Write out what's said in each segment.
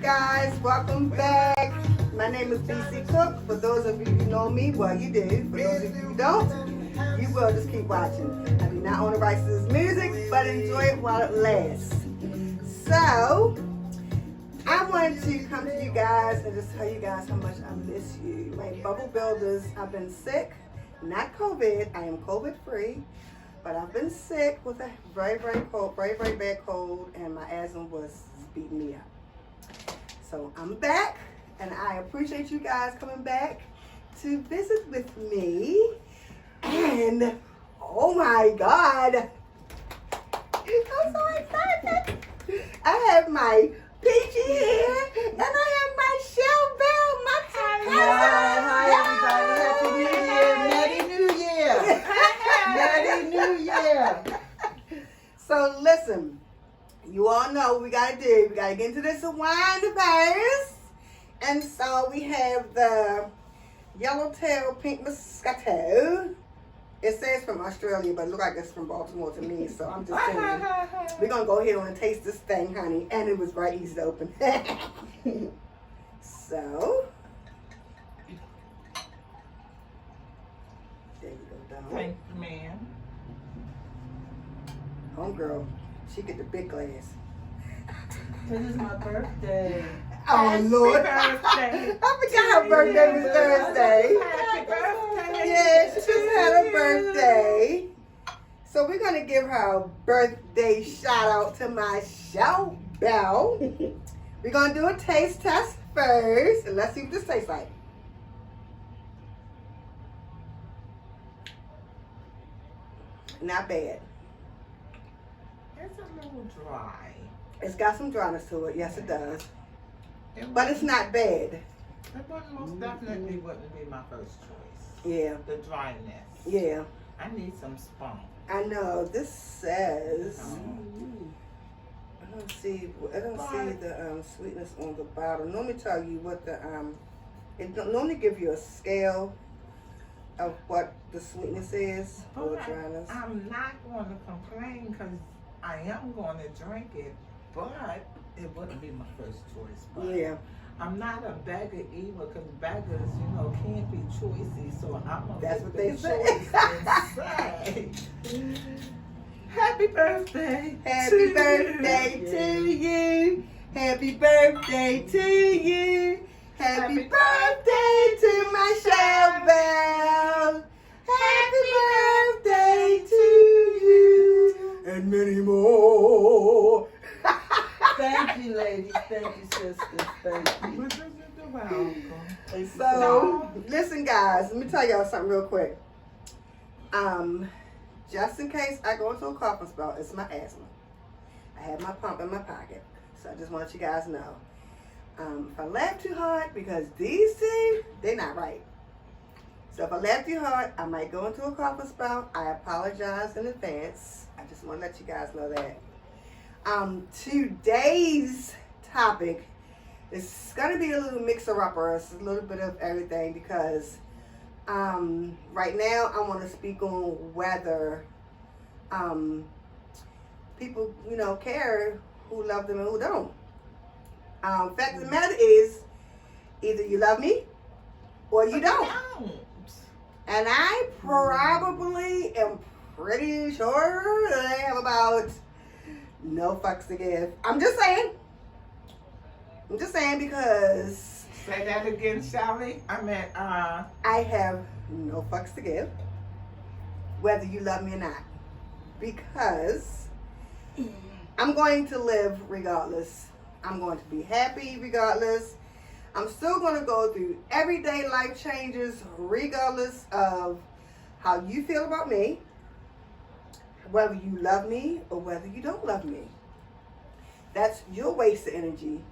guys, welcome back. My name is BC Cook. For those of you who know me, well, you do. For those of you who don't, you will just keep watching. I do not own the rights to this music, but enjoy it while it lasts. So, I wanted to come to you guys and just tell you guys how much I miss you. My bubble builders, I've been sick, not COVID. I am COVID free. But I've been sick with a very bad cold, and my asthma was beating me up. So I'm back, and I appreciate you guys coming back to visit with me. And oh my God, I'm so excited! I have my peachy hair, and I have my shell bell, my Hi everybody, Happy New Year, Merry New Year. Merry New Year. So listen, you all know what we gotta do. We gotta get into this wine first. And so we have the Yellowtail Pink Moscato. It says from Australia, but it looks like it's from Baltimore to me. So I'm just saying, we're gonna go ahead and taste this thing, honey. And it was right easy to open. So there you go, Dawn. Thank you, ma'am. Homegirl, she get the big glass. This is my birthday. Oh Lord! Birthday. I forgot her birthday was Thursday. Happy birthday. Yeah, she just had a birthday. So we're gonna give her a birthday shout out to my shout bell. We're gonna do a taste test first, and let's see what this tastes like. Not bad. It's a little dry. It's got some dryness to it. Yes, it does. But it's not bad. It wouldn't, most definitely wouldn't be my first choice. Yeah. The dryness. Yeah. I need some spunk. I know. This says. I don't see the sweetness on the bottle. Let me tell you what the it don't normally give you a scale of what the sweetness is or the dryness. I'm not going to complain because I am going to drink it, but it wouldn't be my first choice. But Yeah. I'm not a beggar either because beggars, can't be choicy. So I'm gonna That's what they the say. choice and say, Happy birthday! Happy birthday to you. Happy birthday to you. Happy birthday to my Shell Bell. Happy birthday to you. And many more. Thank you, ladies. Thank you, sisters. Thank you. So, listen, guys. Let me tell y'all something real quick. Just in case I go into a coughing spell, it's my asthma. I have my pump in my pocket, so I just want you guys to know. If I laugh too hard, because these two, they're not right. So if I laugh too hard, I might go into a coughing spell. I apologize in advance. I just want to let you guys know that. Today's topic is going to be a little mixer-upper. It's a little bit of everything because right now I want to speak on whether people, care who love them and who don't. Fact of the matter is, either you love me or you don't. And I probably am pretty sure that I have about no fucks to give. I'm just saying because Say that again, Sally. I have no fucks to give, whether you love me or not, because I'm going to live regardless. I'm going to be happy regardless. I'm still going to go through everyday life changes regardless of how you feel about me, whether you love me or whether you don't love me. That's your waste of energy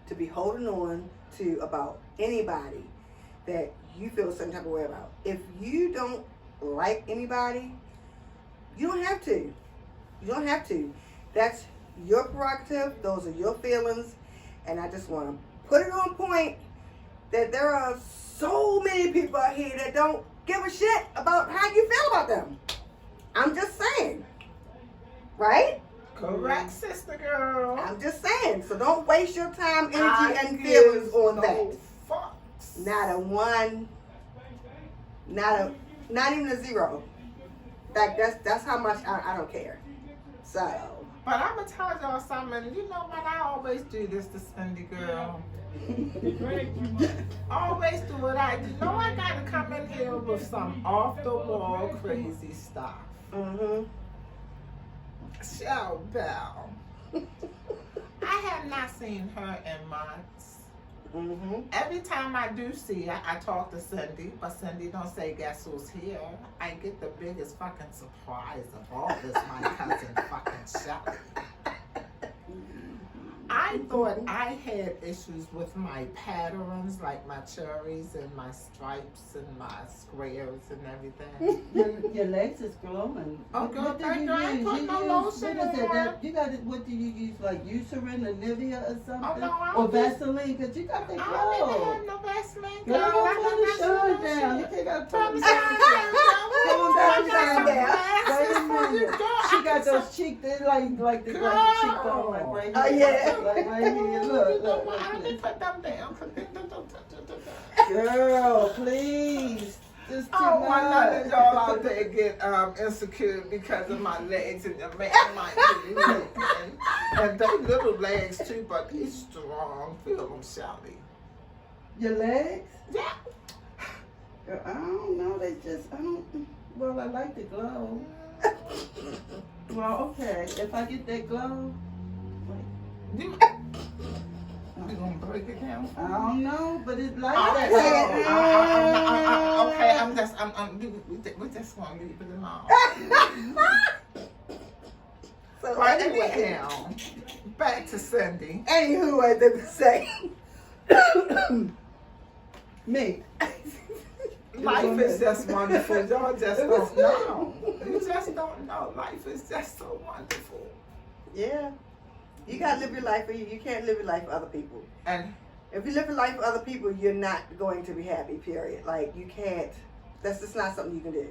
to be holding on to about anybody that you feel a certain type of way about. If you don't like anybody, you don't have to. You don't have to. That's your prerogative. Those are your feelings. And I just want to put it on point that there are so many people out here that don't give a shit about how you feel about them. I'm just saying. Right? Correct, sister girl. I'm just saying. So don't waste your time, energy, I and give feelings on no that. fucks. Not a one. Not even a zero. Like that's how much I don't care. So. But I'm gonna tell y'all something. You know what? I always do this to Cindy girl. Always do it. You know I gotta come in here with some off the wall crazy stuff. Mhm. Show Bell. I have not seen her in months. Mhm. Every time I do see her, I talk to Cindy, but Cindy don't say, guess who's here? I get the biggest fucking surprise of all this, my cousin fucking Shelly. I thought I had issues with my patterns, like my cherries and my stripes and my squares and everything. Your legs is glowing. Oh, girl, thank you. I ain't put no lotion what is it? on. You got it. What do you use? Like Eucerin or Nivea or something? Oh, no, I or don't use- Vaseline? Because you got that I glow. don't even have no Vaseline, Girl, girl. I turn the got shine no down. You shit. can't got Turn turn the the shine shine down. down. Come on I down, got some down. glasses Wait a for you, minute. girl. She I got some- those cheeks. They like the cheekbone, like right Oh, here. yeah. Like right here. You Look, know look, what? Let me look. put them down. Girl, please. Just I don't want none of y'all out there get insecure because of my legs, and the man might be looking. And they little legs too, but he's strong. Feel them, Shelly. Your legs? Yeah. Girl, I don't know. They just, I don't. Well, I like the glow. Well, okay. If I get that glow, You gonna break it down? I don't know, but it's like Okay, that. okay, we just gonna leave it alone. So But anyway, anyhow, back to Cindy. anywho, as they would say. Me. Life is just wonderful. Y'all just don't know. You just don't know. Life is just so wonderful. Yeah. You gotta live your life for you. You can't live your life for other people. And If you live your life for other people, you're not going to be happy, period. Like, you can't, that's just not something you can do.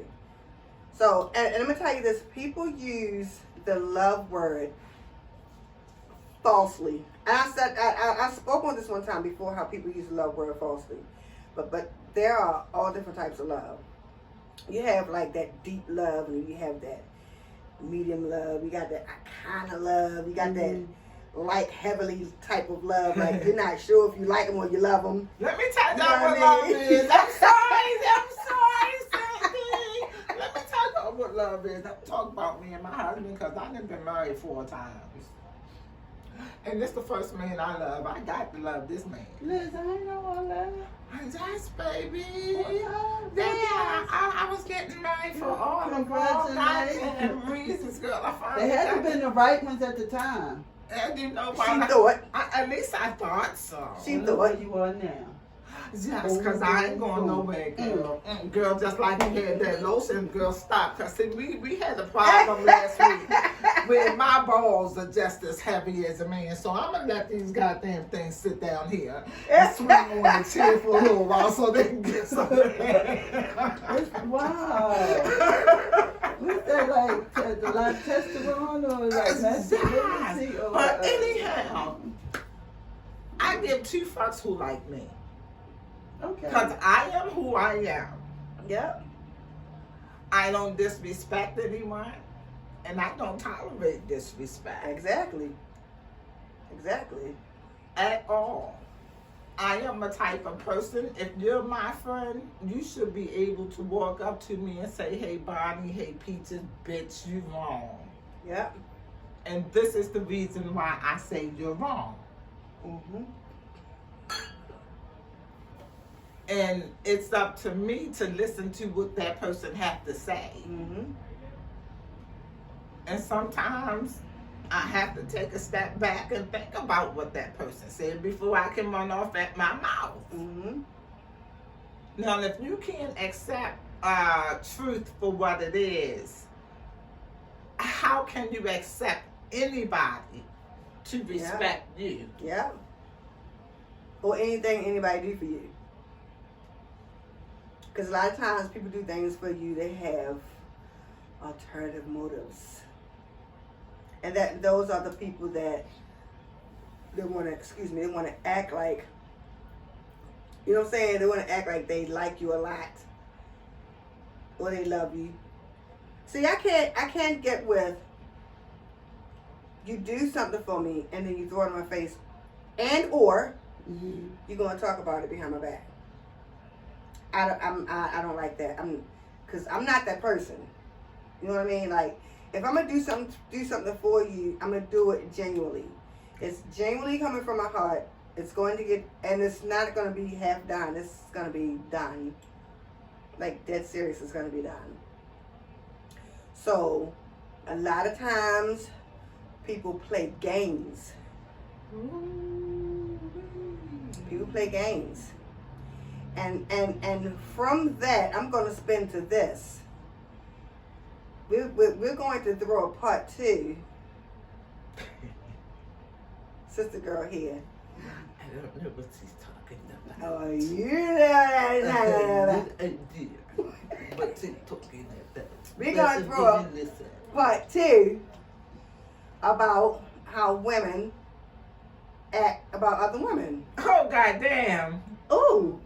So, and I'm gonna tell you this, people use the love word falsely. And I said, I spoke on this one time before, how people use the love word falsely. But there are all different types of love. You have like that deep love, and you have that medium love. You got that kind of love. You got that like heavily type of love. Like, you're not sure if you like them or you love them. let me tell You y'all know what what I love mean? is. I'm sorry, Cindy. Let me tell y'all what love is. Don't talk about me and my husband, because I've been married 4 times. And this the first man I love. I got to love this man. Liz, I ain't know all that. Yes, baby. Oh, Yeah, I was getting married for all goddamn reasons, girl. I finally They had to got been the right ones at the time. And you know She what? thought. At least I thought so. She Look thought. where you are now. Yes, because I ain't going nowhere, girl. Girl, just like you had that lotion, girl, stop. Because see, we had a problem last week where my balls are just as heavy as a man. So I'm going to let these goddamn things sit down here and swing on the chair for a little while so they can get some. Wow. What's that like? The like testosterone or like masculinity? Or, But anyhow, I give 2 fucks who like me. Okay. Because I am who I am. Yep. I don't disrespect anyone, and I don't tolerate disrespect Exactly. Exactly. at all. I am a type of person, if you're my friend, you should be able to walk up to me and say, hey Bonnie, hey Peaches, bitch, you wrong. Yep. And this is the reason why I say you're wrong. Mm-hmm. And it's up to me to listen to what that person has to say. Mm-hmm. And sometimes I have to take a step back and think about what that person said before I can run off at my mouth. Mm-hmm. Now, if you can't accept truth for what it is, how can you accept anybody to respect you? Yep. Or anything anybody do for you. Because a lot of times people do things for you, they have alternative motives. And that those are the people that they want to act like, you know what I'm saying? They want to act like they like you a lot or they love you. See, I can't get with you do something for me and then you throw it in my face and or you're going to talk about it behind my back. I don't like that. Because I'm not that person. You know what I mean? Like, if I'm gonna do something for you, I'm gonna do it genuinely. It's genuinely coming from my heart. It's going to get, and it's not gonna be half done. It's gonna be done. Like, dead serious, it's gonna be done. So, a lot of times, people play games. People play games. And from that, I'm going to spin to this. We're going to throw a part 2. Sister girl here. I don't know what she's talking about. Oh, you know. What she's talking about. We're going to throw a part 2 about how women act about other women. Oh, goddamn. Ooh.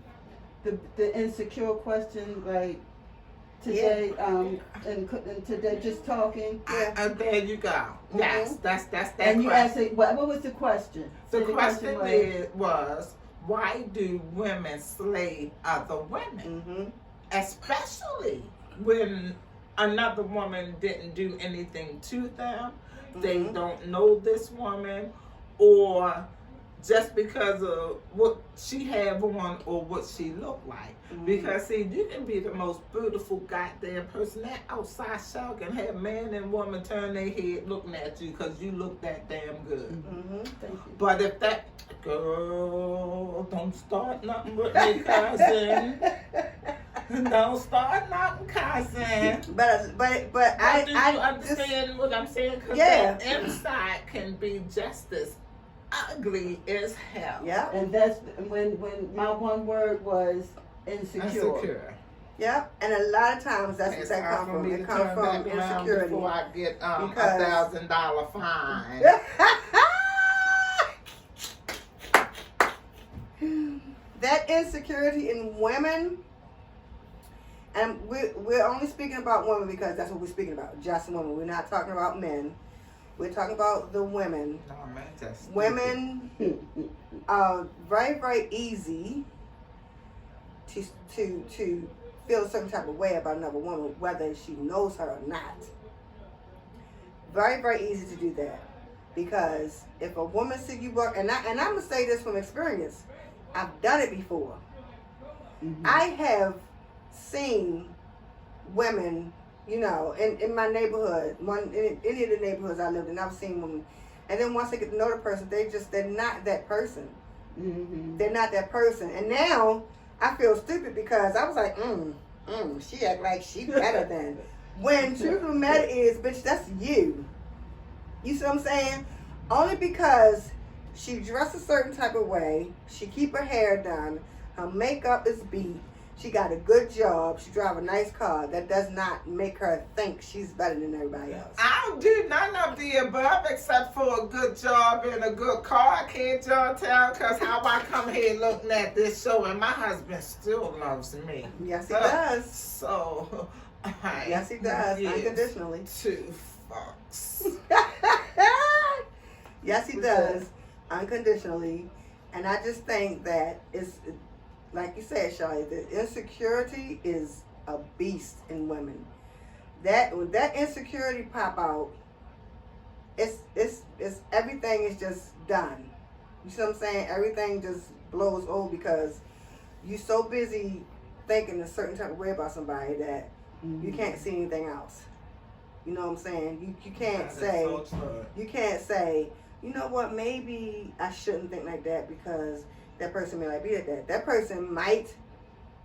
The insecure question, like today, and today just talking. Yeah. There you go. Yes, that's that And you question. asked it, what was the question? The So question was, was, why do women slay other women? Mm-hmm. Especially when another woman didn't do anything to them. They don't know this woman, or just because of what she had on or what she looked like. Because see, you can be the most beautiful goddamn person. That outside show can have man and woman turn their head looking at you because you look that damn good. Thank you. But if that girl, don't start nothing with me, cousin. Don't start nothing, cousin. But Do you I understand what I'm saying? Because Yeah. the inside can be just as ugly as hell. Yeah. And that's when my one word was insecure. Insecure. Yeah, and a lot of times that's what It's that time comes for from. me It to comes turn from back around insecurity. before I get a Because- $1,000 fine. That insecurity in women, and we're only speaking about women because that's what we're speaking about, just women. We're not talking about men. We're talking about the women. No, man, that's stupid. Women are very, very easy to feel a certain type of way about another woman, whether she knows her or not. Very, very easy to do that. Because if a woman see you work, and I'm going to say this from experience, I've done it before. I have seen women, you know, in my neighborhood, in any of the neighborhoods I lived in, I've seen women. And then once they get to know the person, they're not that person. They're not that person. And now I feel stupid because I was like, she act like she better than. When truth of the matter is, bitch, that's you. You see what I'm saying? Only because she dressed a certain type of way, she keep her hair done, her makeup is beat, she got a good job, she drive a nice car, that does not make her think she's better than everybody else. I don't do none of the above except for a good job and a good car. Can't y'all tell? Because how I come here looking at this show and my husband still loves me. Yes, he does. So, Yes, he does, give unconditionally. 2 fucks. Yes, he does, unconditionally. And I just think that it's, like you said, Shirley, the insecurity is a beast in women. When that insecurity pop out, it's everything is just done. You see what I'm saying? Everything just blows over because you're so busy thinking a certain type of way about somebody that you can't see anything else. You know what I'm saying? You can't say, you know what, maybe I shouldn't think like that because that person may not be like that. That person might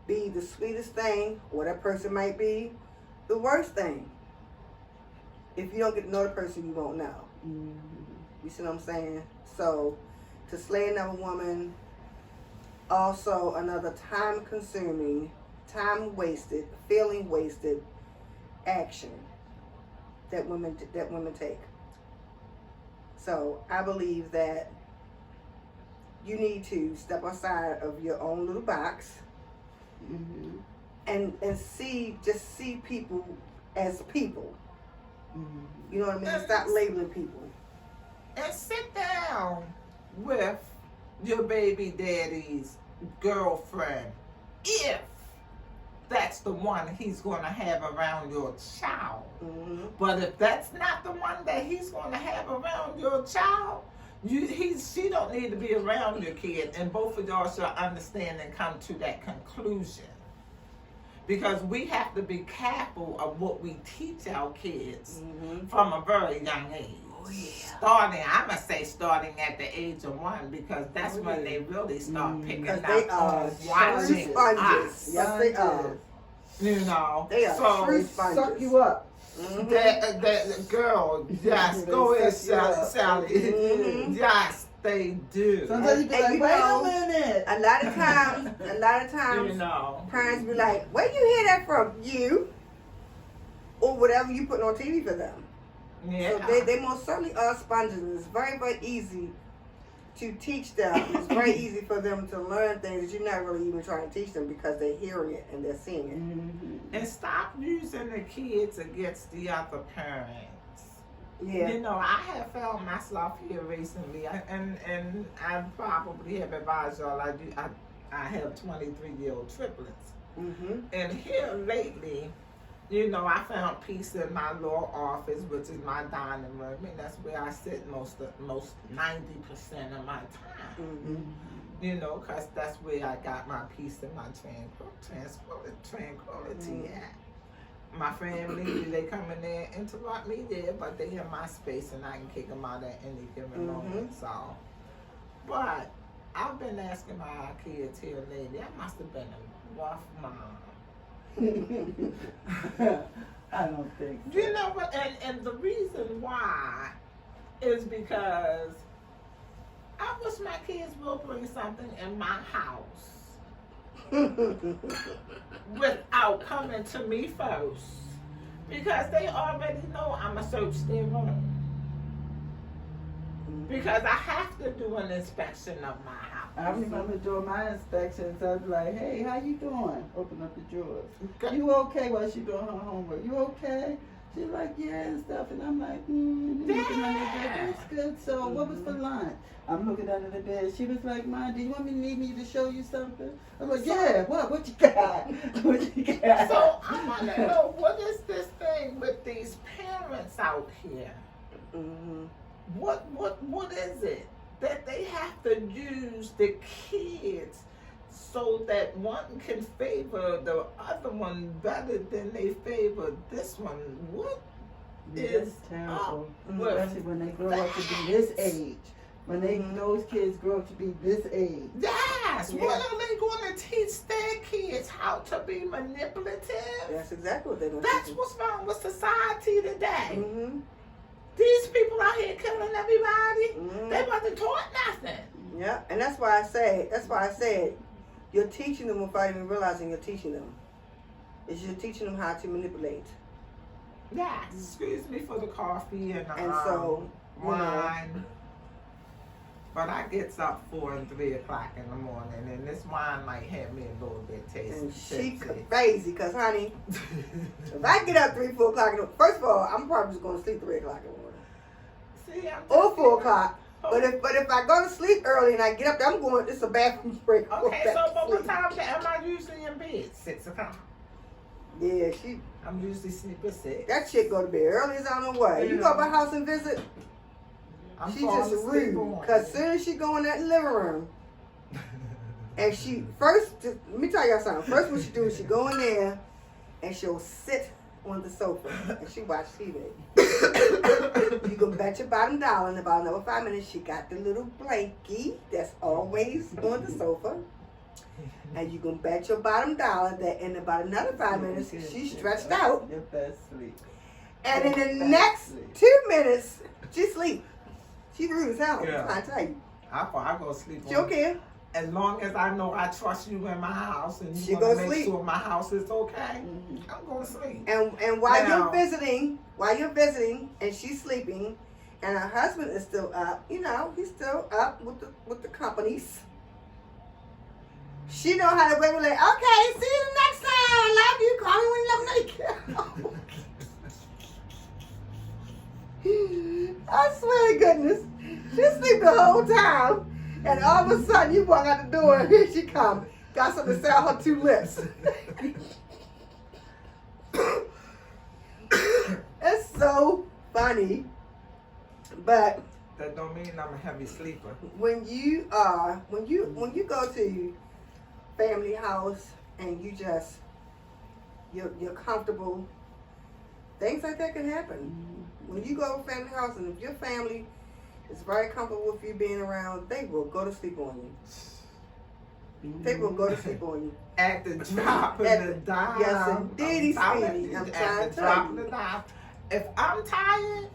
be the sweetest thing, or that person might be the worst thing. If you don't get to know the person, you won't know. You see what I'm saying? So, to slay another woman, also another time-consuming, time-wasted, feeling-wasted action that women take. So I believe that you need to step outside of your own little box Mm-hmm. and see people as people. Mm-hmm. You know what I mean? Stop labeling people. And sit down with your baby daddy's girlfriend if that's the one he's going to have around your child. Mm-hmm. But if that's not the one that he's going to have around your child, she don't need to be around your kid, and both of y'all should understand and come to that conclusion. Because we have to be careful of what we teach our kids from a very young age. Oh, yeah. I'm going to say starting at the age of 1, because that's when they really start picking Because up they are on true watching sponges. us. Yes, they are. You know, They are so true Suck sponges. you up. Mhm. that girl, yes, They go ahead, suck you up. Sally. Mhm. Yes, they do. Sometimes you be And like, you wait know, a minute. A lot of You times, know. parents be like, "Where you hear that from? You?" Or whatever you put on TV for them. Yeah. So they most certainly are sponges. It's very, very easy to teach them. It's very easy for them to learn things that you're not really even trying to teach them because they're hearing it and they're seeing it. Mm-hmm. And stop using the kids against the other parents. Yeah. You know, I have found myself here recently, and I probably have advised y'all. I have 23-year-old triplets, Mm-hmm. and here lately, you know, I found peace in my law office, which is my dining room, and that's where I sit most 90% of my time. Mm-hmm. You know, because that's where I got my peace and my tranquility at. My family, they come in there and interrupt me there, but they in my space and I can kick them out at any given moment. So, but I've been asking my kids here lately, that must have been a rough mom. I don't think so. You know what? And the reason why is because I wish my kids will bring something in my house without coming to me first, because they already know I'ma search their room. Because I have to do an inspection of my house. I remember doing my inspections. I'd be like, hey, how you doing? Open up the drawers. Okay. You okay while she doing her homework? You okay? She's like, yeah, and stuff. And I'm like, looking under the bed. That's good. So what was for lunch? I'm looking under the bed. She was like, Mom, do you want me to show you something? I'm like, yeah, what you got? What you got? So I want to know, what is this thing with these parents out here? Mm-hmm. What is it that they have to use the kids so that one can favor the other one better than they favor this one? What is That's terrible. with Especially when they grow up to be this age. When those kids grow up to be this age. Yes. Yeah. What are they going to teach their kids? How to be manipulative? That's exactly what they're going to That's teach what's wrong with society today. Mm-hmm. These people out here killing everybody. Mm-hmm. They wasn't taught nothing. Yeah, and that's why I said you're teaching them without even realizing you're teaching them. You're teaching them how to manipulate. Yes. Excuse me for the coffee and so, you know, wine. But I gets up 4 and 3 o'clock in the morning, and this wine might have me a little bit and tasty. she crazy, cause honey, if I get up 3, 4 o'clock, first of all, I'm probably just gonna sleep 3 o'clock in the morning, See, I'm or just 4 o'clock. Oh. But if I go to sleep early and I get up, I'm going. It's a bathroom break. I'm going Okay, back so to but what sleep. time am I usually in bed? 6 o'clock. Yeah, I'm usually sleep at 6. that chick go to bed early as I don't know what. You go to my house and visit. I'm She falling just asleep rude. on Cause it. soon as she go in that living room, and she first, let me tell y'all something. First, what she do is she go in there, and she'll sit on the sofa and she watch TV. You can bet your bottom dollar in about another 5 minutes she got the little blankie that's always on the sofa, and you can bet your bottom dollar that in about another 5 minutes she's stretched out, Your best sleep. and in the next 2 minutes she sleep. She rude as hell. Yeah. I tell you, I go sleep she on okay. As long as I know I trust you in my house and She you want to go make sleep. sure my house is okay, Mm-hmm. I'm going to sleep. And while Now- you're visiting, and she's sleeping, and her husband is still up. You know, he's still up with the companies. She know how to wait. Like, okay, see you the next time. I love you. Call me when you love me. I swear to goodness, she sleep the whole time, and all of a sudden you walk out the door and here she come. Got something to say on her 2 lips. It's so funny, but That don't mean I'm a heavy sleeper. when you go to family house and you're comfortable, things like that can happen. When you go to family house and if your family is very comfortable with you being around, they will go to sleep on you. They will go to sleep on you. At the drop of the dime. Yes, indeed, sweetie. I'm trying At to the drop tell of you. the dime. If I'm tired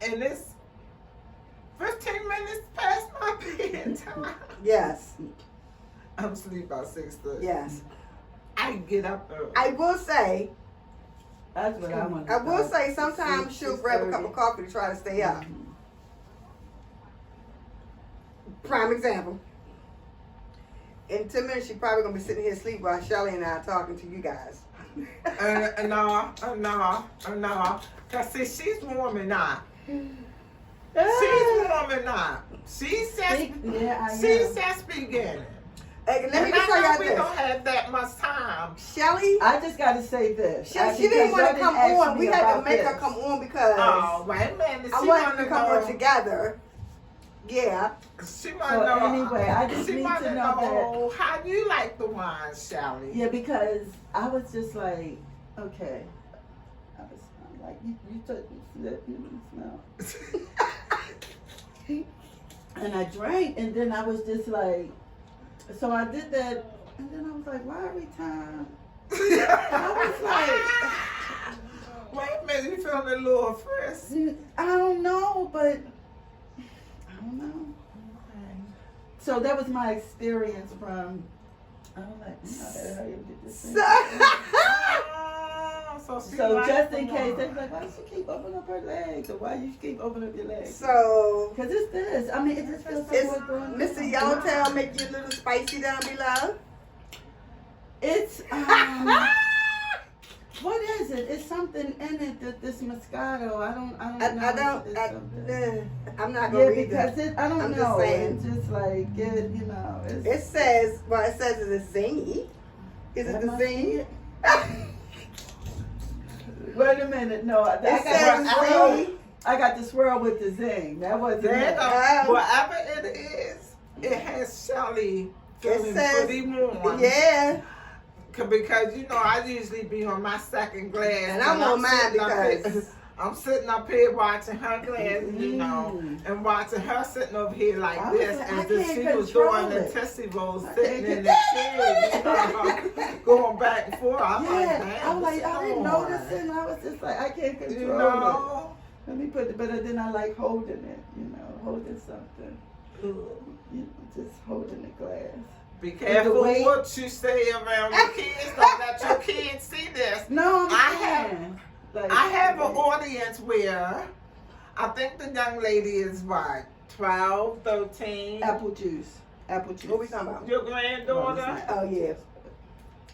and it's 15 minutes past my bedtime, Yes, I'm asleep by 6:30. yes. I get up early. I will say, That's what I want. sometimes she'll grab a cup of coffee to try to stay up. Prime example. In 10 minutes, she's probably gonna be sitting here asleep while Shelly and I are talking to you guys. No. Cause see, she's warming up. She's warming up. She's just beginning. Hey, let me And just tell I know y'all we this. don't have that much time. Shelly, I just got to say this. she didn't want to come on. We had to make her come on because Oh, wait a minute. I wanted to come on together. Yeah. She might So know. anyway, I just she need might to know how you like the wine, Shelly. Yeah, because I was just like, okay. I was like, you took the smell. And I drank, and then I was just like, so I did that, and then I was like, why every time? I was Wait a minute, you feeling a little fresh? like, I don't know, but I don't know. So that was my experience from. I was like, I better hurry up and get this thing. So just in case, they was like, why does she keep opening up her legs? Or why you keep opening up your legs? So, Because it's this. I mean, it just feels like it's what's going on. Mr. Yellowtail make you a little spicy down below. It's, what is it? It's something in it that this Moscato. I don't know. I'm not gonna Yeah, read that. because I don't I'm just know. saying. It's just like it's, It says it's zingy. Is it the zingy? Wait a minute, no, It says zingy. I got the swirl with the zing. That wasn't There it. go. Whatever it is, it has Shelly feeling says- pretty warm. Yeah. Because you know I usually be on my second glass, And I'm on mine sitting up here- because I'm sitting up here watching her glass, you know, and watching her sitting over here like I was this, like, as I if can't she was control doing the it. Tessie rolls, I sitting can't in the chair, you know, going back and forth. I'm like, Yeah, damn, I was like, what's I didn't going notice it, and I was just like, I can't on? control You know. it. Let me put it, but then I like holding it, holding something, just holding the glass. Be careful weight- what you say around your kids. Don't let your kids see this. No, I have an audience where I think the young lady is what, 12, 13? apple juice. what we talking about? Your granddaughter? Oh yeah.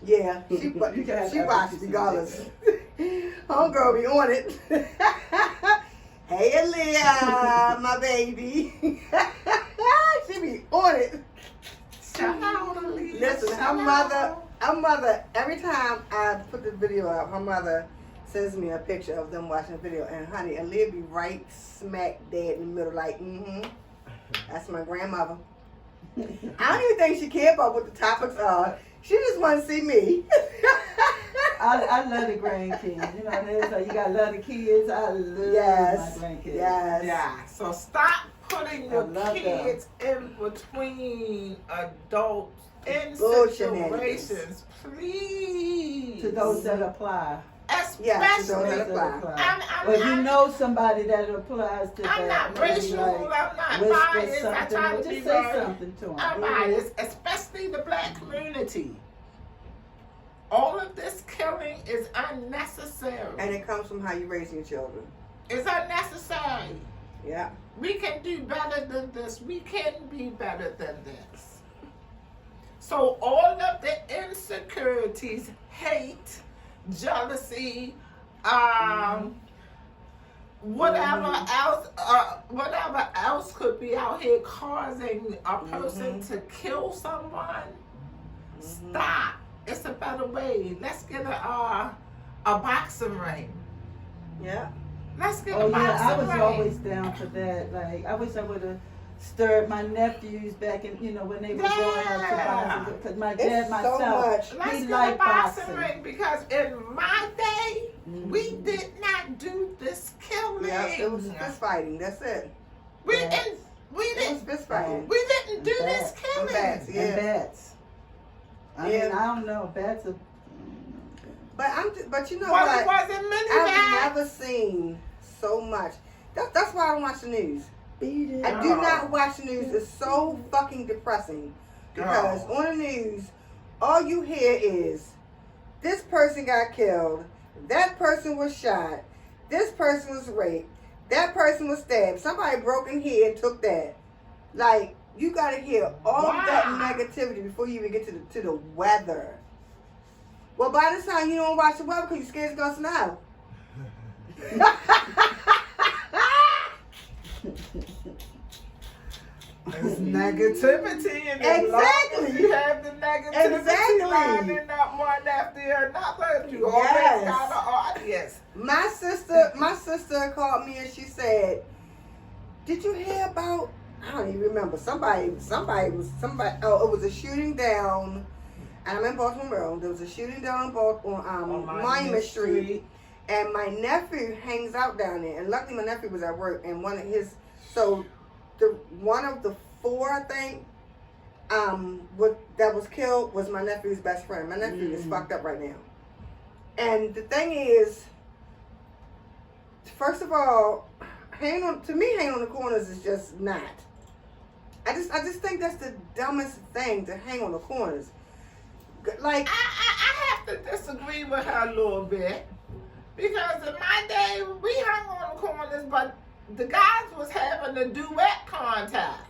Yeah. She You can have she apple watched juice regardless. Homegirl be on it. Hey Aaliyah, my baby. She be on it. Shout out, Aaliyah. Listen, her mother, every time I put the video up, her mother sends me a picture of them watching the video, and honey, Aaliyah be right smack dead in the middle, like, that's my grandmother. I don't even think she care about what the topics are. She just want to see me. I love the grandkids. You know, there's like you gotta love the kids. I love my grandkids. Yes. Yeah, so stop putting your love kids in between adults in Bull situations, please. To those that apply. Especially, Yes, to those that apply. I'm Or if you not- know somebody that applies to I'm that, not racial, I'm not whisper biased, I something, try or to just be say very something to them. unbiased, especially the black community. All of this killing is unnecessary. And it comes from how you raise your children. is unnecessary. Yeah. We can do better than this. We can be better than this. So all of the insecurities, hate, jealousy, whatever else could be out here causing a person to kill someone, stop. It's a better way. Let's get a boxing ring. Yeah. Let's get Oh a yeah, I boxing was ring. always down for that. Like, I wish I would have stirred my nephews back in, when they were growing up to boxing. Because my dad, It's so myself, much. Let's he get liked a boxing boxing. ring because in my day, we did not do this killing. Yeah, it was fist fighting. That's it. We Yeah. and we It was didn't fist fighting. we didn't do And this bats. killing. And bats, yeah. And bats. I Yeah. mean, I don't know. Bats are. But you know Well, what? it wasn't many I've bats. never seen so much. That's why I don't watch the news. Beat it. I do not watch the news. It's so fucking depressing because Girl. on the news, all you hear is this person got killed, that person was shot, this person was raped, that person was stabbed, somebody broke in here and took that. Like, you got to hear all of that negativity before you even get to the weather. Well, by this time you don't watch the weather because you're scared it's gonna snow. It's negativity, and Exactly. you have the negativity Exactly. lining up one after another. You Yes. always got an audience. My sister called me and she said, "Did you hear about?" I don't even remember. Somebody. Oh, it was a shooting down. And I'm in Baltimore, Maryland. There was a shooting down on Monument Street, and my nephew hangs out down there. And luckily, my nephew was at work, and one of the four, I think, that was killed was my nephew's best friend. My nephew is fucked up right now. And the thing is, first of all, hanging on the corners is just not. I just think that's the dumbest thing, to hang on the corners. Like, I have to disagree with her a little bit because in my day we hung on the corners, but the guys was having a duet contest.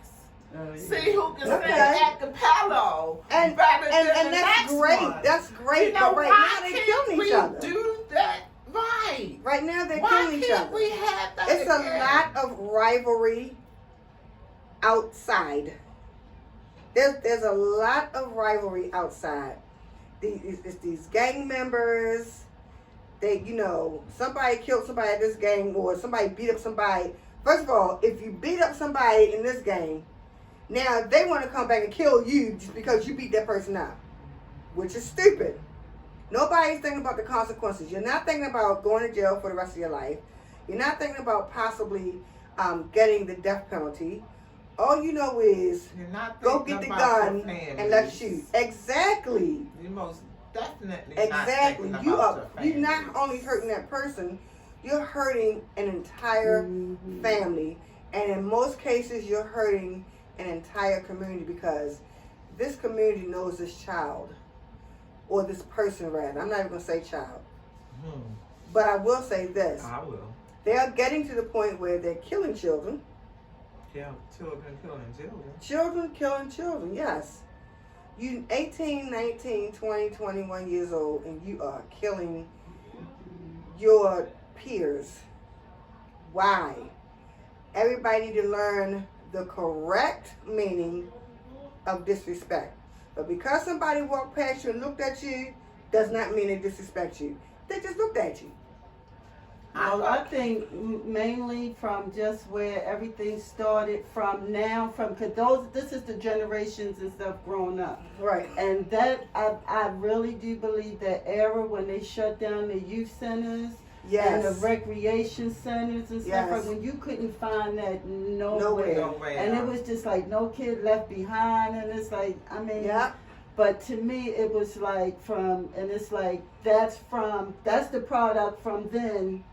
Oh, yeah. See who can Okay. sing a cappella and better than the that's next great. one. That's great. You know, But right why now they're can't killing each we other. do that right? Right now they're Why killing each can't other. we have that It's again? a lot of rivalry outside. There's a lot of rivalry outside. It's these gang members. They, somebody killed somebody at this gang, or somebody beat up somebody. First of all, if you beat up somebody in this gang, now they want to come back and kill you just because you beat that person up, which is stupid. Nobody's thinking about the consequences. You're not thinking about going to jail for the rest of your life. You're not thinking about possibly getting the death penalty. All you know is You're not go thinking get the about gun the and let's families. shoot. Exactly. You most definitely Exactly. Not thinking You're about the not families. only hurting that person, you're hurting an entire family. And in most cases, you're hurting an entire community because this community knows this child, or this person rather. I'm not even going to say child. But I will say this. I will. They are getting to the point where they're killing children. Yeah, children killing children. Children killing children, yes. You 18, 19, 20, 21 years old, and you are killing your peers. Why? Everybody need to learn the correct meaning of disrespect. But because somebody walked past you and looked at you, does not mean they disrespect you. They just looked at you. Well, I think mainly from just where everything started from now, because this is the generations and stuff growing up. Right. And that, I really do believe that era when they shut down the youth centers and the Yes. recreation centers and stuff, Yes. like when you couldn't find that nowhere. Nowhere. And it was just like no kid left behind, and it's like, I mean, Yeah. but to me it was like it's like that's the product from then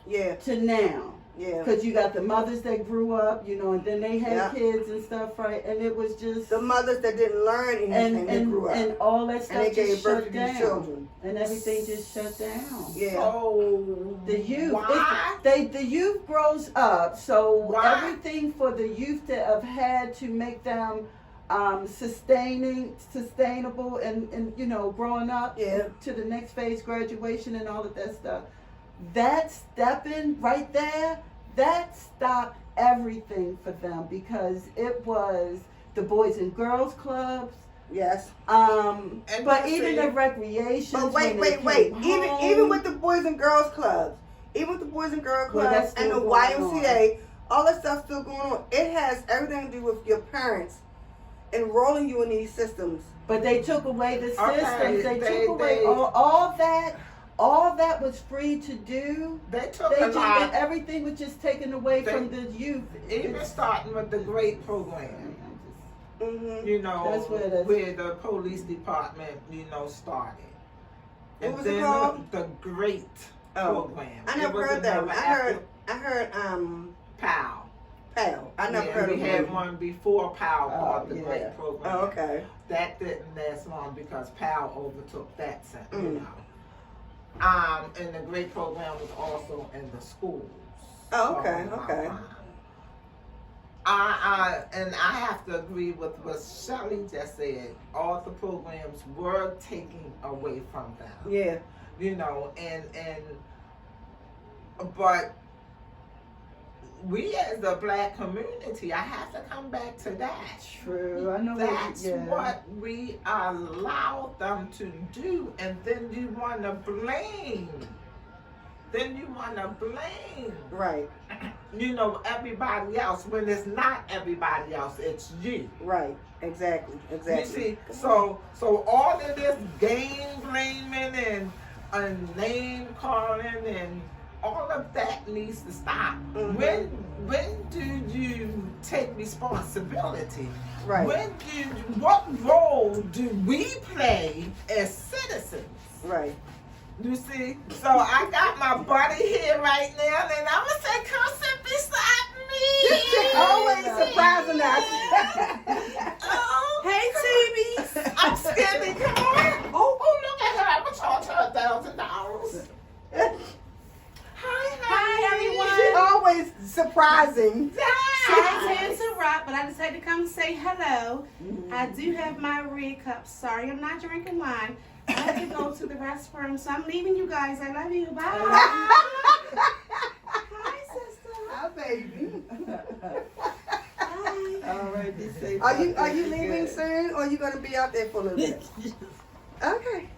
Yeah. to now. Yeah. Because you got the mothers that grew up, you know, and then they had Yeah. kids and stuff, right? And it was just The mothers that didn't learn anything, they grew up. and all that stuff And they gave just birth shut to these down, children. and everything just shut down. Yeah. So The youth, why? the youth grows up, so Why? everything for the youth to have had to make them sustainable, and you know, growing up Yeah. to the next phase, graduation, and all of that stuff. That stepping right there, that stopped everything for them, because it was the Boys and Girls Clubs. Yes. But even the recreation. But wait. Even with the Boys and Girls Clubs, even with the Boys and Girls Well, Clubs that's and the still going YMCA, all that stuff's still going on. It has everything to do with your parents enrolling you in these systems. But they took away the Okay, systems. They they- took away they- all that. All that was free to do. They took They a just, lot, everything was just taken away They- from the youth. even starting with the great program. Mm-hmm. You know, That's where the police department, you know, started. What And was it then called? the great Oh. program. I It never was heard that one. another I heard POW. PAL. I never Yeah, heard we of had it. one before POW called the yeah. great program. Oh, okay. That didn't last long because POW overtook that center, you Mm. know. And the great program was also in the schools. Oh, okay, So, okay. And I have to agree with what Shelley just said. All the programs were taken away from them. Yeah. You know, but we as the black community, I have to come back to that. True. I know. That's yeah. what we allowed them to do, and then you want to blame. Right. You know, everybody else when it's not everybody else, it's you. Right. Exactly. You see, so all of this game blaming and name calling and all of that needs to stop. Mhm. When do you take responsibility? Right. What role do we play as citizens? Right. You see, so I got my buddy here right now, and I'm gonna say, come sit beside me. Always surprising us. Oh, Hey, Teebies. I'm scared. Come on. Oh, look at her. I'm gonna charge her $1,000. Hi, everyone. She's always surprising. Sorry to interrupt, but I decided to come say hello. I do have my red cup. Sorry, I'm not drinking wine. I have to go to the restroom, so I'm leaving you guys. I love you. Bye. Hi, sister. Hi, baby. Hi. All right. Be safe. Are out you there. leaving Good. soon, or are you gonna be out there for a little bit? Okay.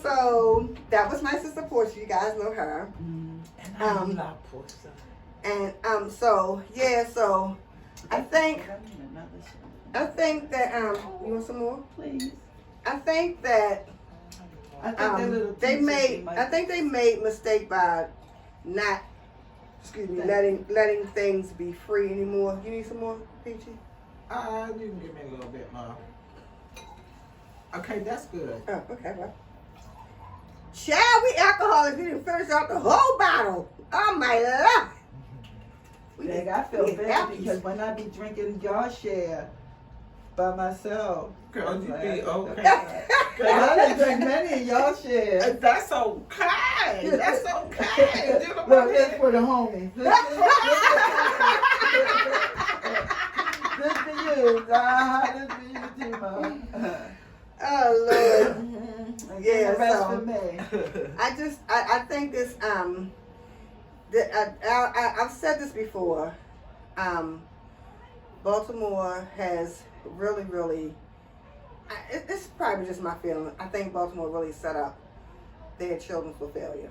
So that was my sister Portia. You guys know her. And I love Portia. And so I think that you want some more? Please. I think that I think that little they teacher made might- I think they made mistake by not letting things be free anymore. You need some more, Peachy? You can give me a little bit more. Okay, that's good. Oh, okay, well. Child, we alcoholics. We didn't finish out the whole bottle. Oh my lord. Dang, I feel we bad happy. because when I be drinking y'all share by myself. Girl, I'm you like, be I okay. done drank many of y'all share. That's okay. That's okay. You know Look, what this for the homies. This for you. This for you too, Mom. Oh Lord. And Yeah, the rest so- for me. I think this I've said this before. Baltimore has really it's probably just my feeling. I think Baltimore really set up their children for failure.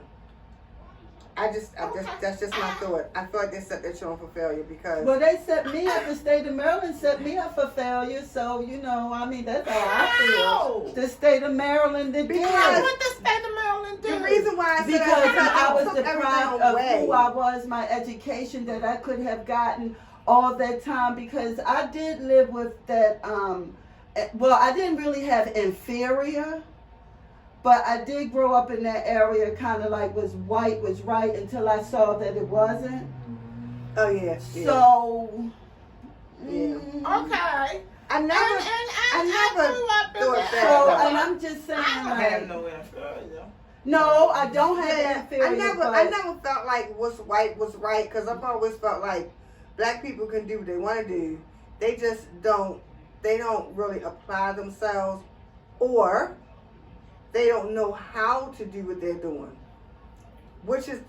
That's just my thought. I feel like they set their children for failure because Well, they set me up. The state of Maryland set me up for failure. So you know, I mean, that's how I feel. The state of Maryland did. Because- What the state of Maryland do? the reason why I said Because that, I was took everything deprived of away. who I was, my education that I could have gotten all that time, because I did live with that. Well, I didn't really have inferior, But I did grow up in that area, kind of like was white was right until I saw that it wasn't. Oh yeah. So. Yeah. Okay. I never grew up in thought that. So, that. and I'm just saying, I don't like, have no inferior. no, I don't have Yeah, inferior. I never felt like what's white was right because I've always felt like black people can do what they want to do. They just don't. They don't really apply themselves, or they don't know how to do what they're doing, which is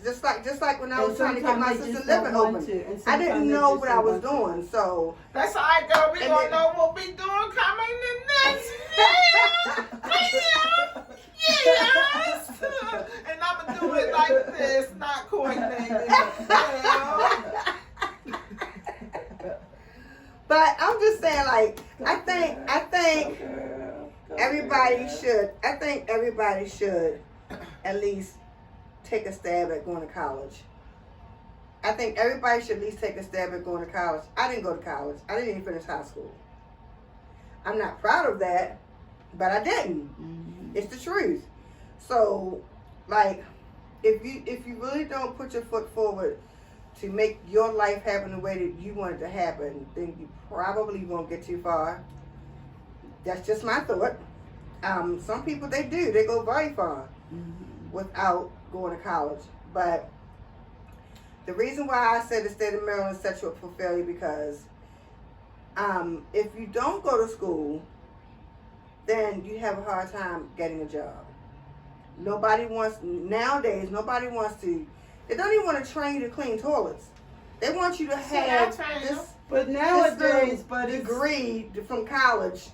just like when I was trying to get my sister living open. I didn't know what I was doing, so That's all right, girl. We gonna know what we doing coming the next year. Yes. And I'm gonna do it like this, not coordinated. But I'm just saying, like, I think everybody should at least take a stab at going to college. I think everybody should at least take a stab at going to college. I didn't go to college. I didn't even finish high school. I'm not proud of that, but I didn't. Mm-hmm. It's the truth. So, like, if you really don't put your foot forward to make your life happen the way that you want it to happen, then you probably won't get too far. That's just my thought. Some people, they go very far without going to college. But the reason why I said the state of Maryland is set you up for failure because if you don't go to school, then you have a hard time getting a job. Nowadays, nobody wants to, they don't even want to train you to clean toilets. They want you to have this But nowadays, but it's degree from college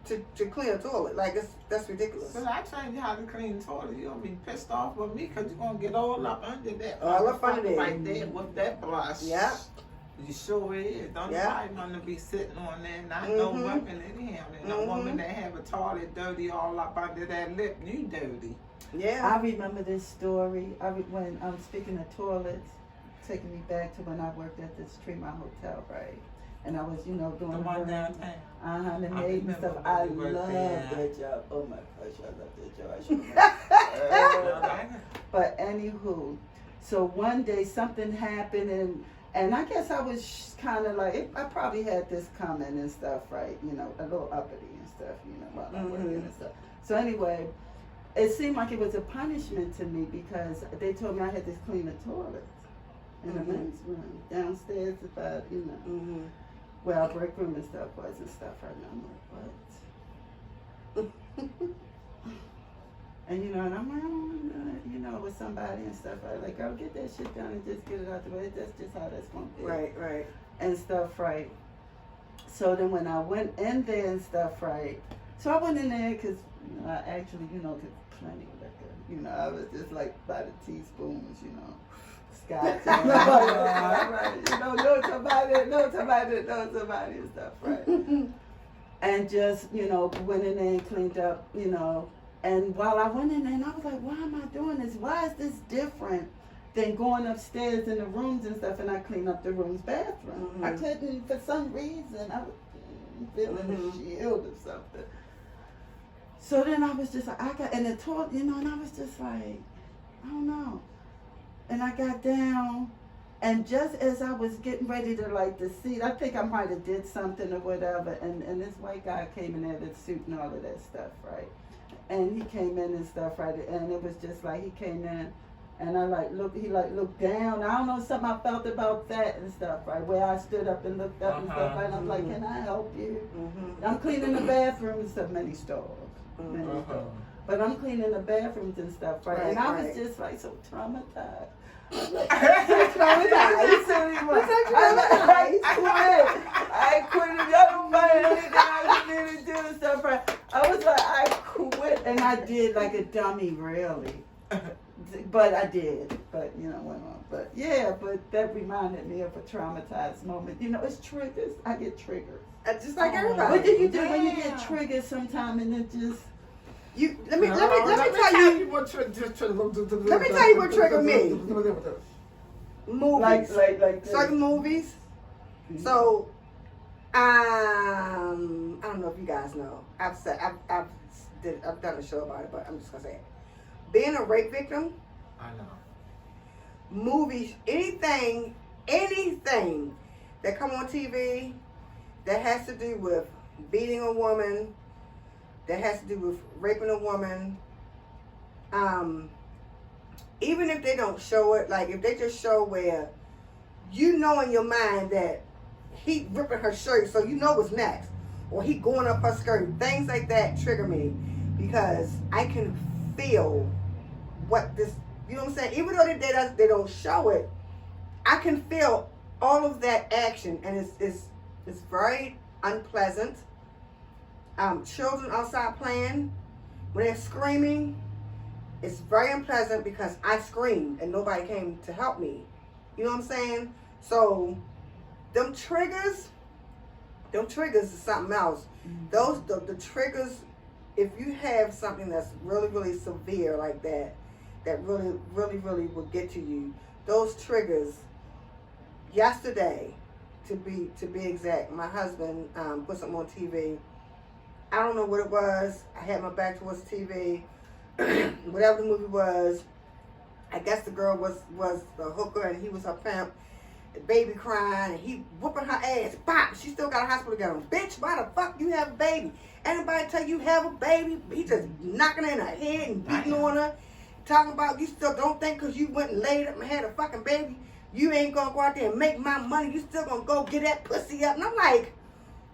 to clean a toilet. Like, that's ridiculous. But I trained you how to clean the toilet. You're going to be pissed off with me because you're going to get all up under that. All up under there. Right there with that brush. Yep. You sure is. Don't nobody want to be sitting on there, not no woman in him. And a woman that have a toilet dirty all up under that lip, you dirty. Yeah. I remember this story. When I'm speaking of toilets, taking me back to when I worked at this Tremont Hotel, right? And I was, doing The one downtown. the I maid and stuff. remember I when we worked love there. that job. Oh my gosh, I love that job. I should But anywho, so one day something happened and I guess I was kind of like, I probably had this coming and stuff, right? A little uppity and stuff, while I'm working and stuff. So anyway, it seemed like it was a punishment to me because they told me I had to clean the toilets in the men's room. Downstairs about, where our break room and stuff was and stuff. Right now, I'm like, what? And and I'm like, with somebody and stuff. I like, girl, get that shit done and just get it out the way. That's just how that's gonna be. Right. And stuff, right. So then when I went in there and stuff, right. So I went in there because I actually, took plenty of liquor. I was just like by the teaspoons, scotch. Right. Know somebody and stuff, right. And just, went in there and cleaned up, And while I went in there, and I was like, why am I doing this? Why is this different than going upstairs in the rooms and stuff, and I clean up the room's bathroom? I couldn't, for some reason, I was feeling a shield or something. So then I was just like, and the toilet, and I was just like, I don't know. And I got down, and just as I was getting ready to light the seat, I think I might have did something or whatever, and this white guy came in there with a suit and all of that stuff, right? And he came in and stuff, right? And it was just like he came in, and he looked down. I don't know, something I felt about that and stuff, right? Where I stood up and looked up and stuff, right? And I'm like, can I help you? I'm cleaning the bathroom and stuff, many stalls. But I'm cleaning the bathrooms and stuff, right? And I was just like so traumatized. So traumatized. I quit. I don't find anything I need to do and stuff, right? I was like, I quit, and I did like a dummy, really. But I did. But went on. But yeah, but that reminded me of a traumatized moment. It's triggers. I get triggered. Just like everybody. What do you do when you get triggered sometime and it just? Let me tell you what triggered me. Movies. Like certain movies. So, I don't know if you guys know. I've I've done a show about it, but I'm just gonna say it. Being a rape victim, I know. movies, anything that come on TV that has to do with beating a woman, that has to do with raping a woman, even if they don't show it, like if they just show where you know in your mind that he ripping her shirt, so you know what's next, or he going up her skirt, things like that trigger me because I can feel what this, you know what I'm saying? Even though they don't show it, I can feel all of that action, and it's very unpleasant. Children outside playing, when they're screaming, it's very unpleasant because I screamed and nobody came to help me. You know what I'm saying? So them triggers is something else. Those the triggers, if you have something that's really, really severe like that really, really, really will get to you. Those triggers. Yesterday, to be exact, my husband put something on TV. I don't know what it was. I had my back towards the TV. Whatever the movie was, I guess the girl was the hooker and he was her pimp. The baby crying and he whooping her ass. Bop! She still got a hospital gown. Bitch, why the fuck you have a baby? Anybody tell you have a baby? He just knocking her in her head and beating on her. Talking about you still don't think because you went and laid up and had a fucking baby, you ain't gonna go out there and make my money. You still gonna go get that pussy up. And I'm like,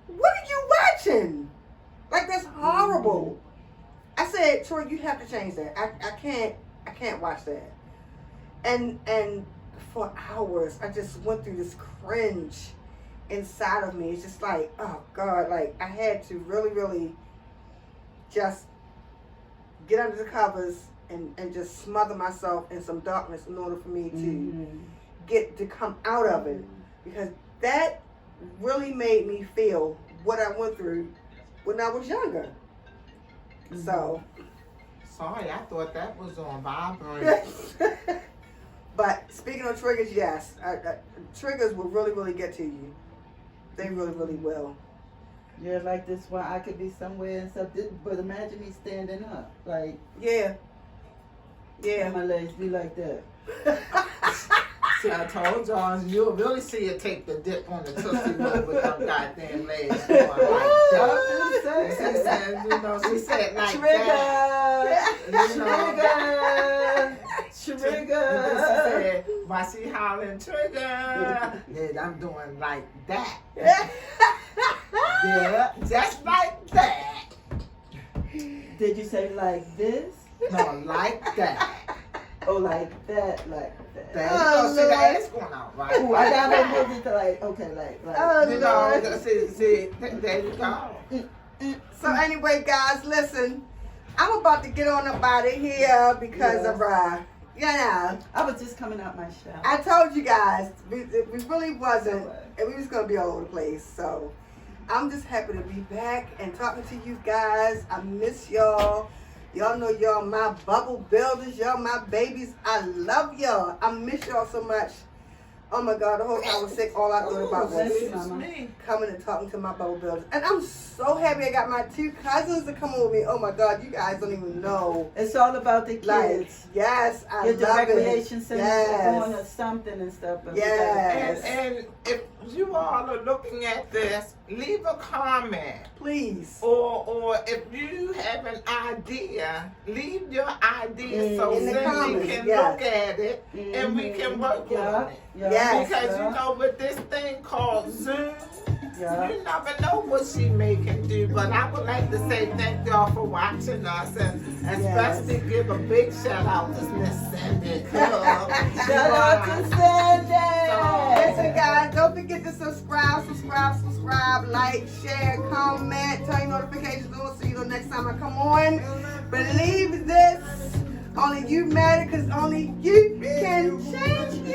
what are you watching? Like, that's horrible. I said, Troy, you have to change that. I can't watch that. And for hours, I just went through this cringe inside of me. It's just like, oh God, like I had to really, really just get under the covers and just smother myself in some darkness in order for me to come out of it, because that really made me feel what I went through when I was younger. So sorry, I thought that was on Vibrant. But speaking of triggers, yes, triggers will really, really get to you. They really, really will. Yeah, like this one, I could be somewhere and stuff, but imagine me standing up, like, Yeah. and my legs be like that. See, I told y'all, you'll really see it take the dip on the Tootsie Roll with them goddamn legs going like that. She said, she said like Trigger! that. Trigger! She said, why she hollering trigger? Yeah, I'm doing like that. Yeah, just like that. Did you say like this? No, like that. Oh, like that, like that. There you go. See, the ass going out, right? Ooh, I got to move it to like, okay, like. See, there you go. So anyway, guys, listen, I'm about to get on up out of here because of I was just coming out my shower. I told you guys, we really wasn't, and we was going to be all over the place. So I'm just happy to be back and talking to you guys. I miss y'all. Y'all know y'all my bubble builders. Y'all my babies. I love y'all. I miss y'all so much. Oh my God, the whole time I was sick, all I thought about was coming and talking to my bubble builders. And I'm so happy I got my 2 cousins to come with me. Oh my God, you guys don't even know. It's all about the kids. Like, yes, I Get the love recreation it. center going or something and stuff. But Yes. And if you all are looking at this, leave a comment. Please. Or if you have an idea, leave your idea so In the then we comments, can yes. look at it and we can work on it. Yes. Because you know, with this thing called Zoom, Yeah. you never know what she may can do. But I would like to say thank y'all for watching us, and especially give a big shout out to Miss Sandy Club. Shout out to Sandy. Listen, guys, don't forget to subscribe, like, share, comment, turn your notifications on so you know next time I come on. Believe this, only you matter because only you can change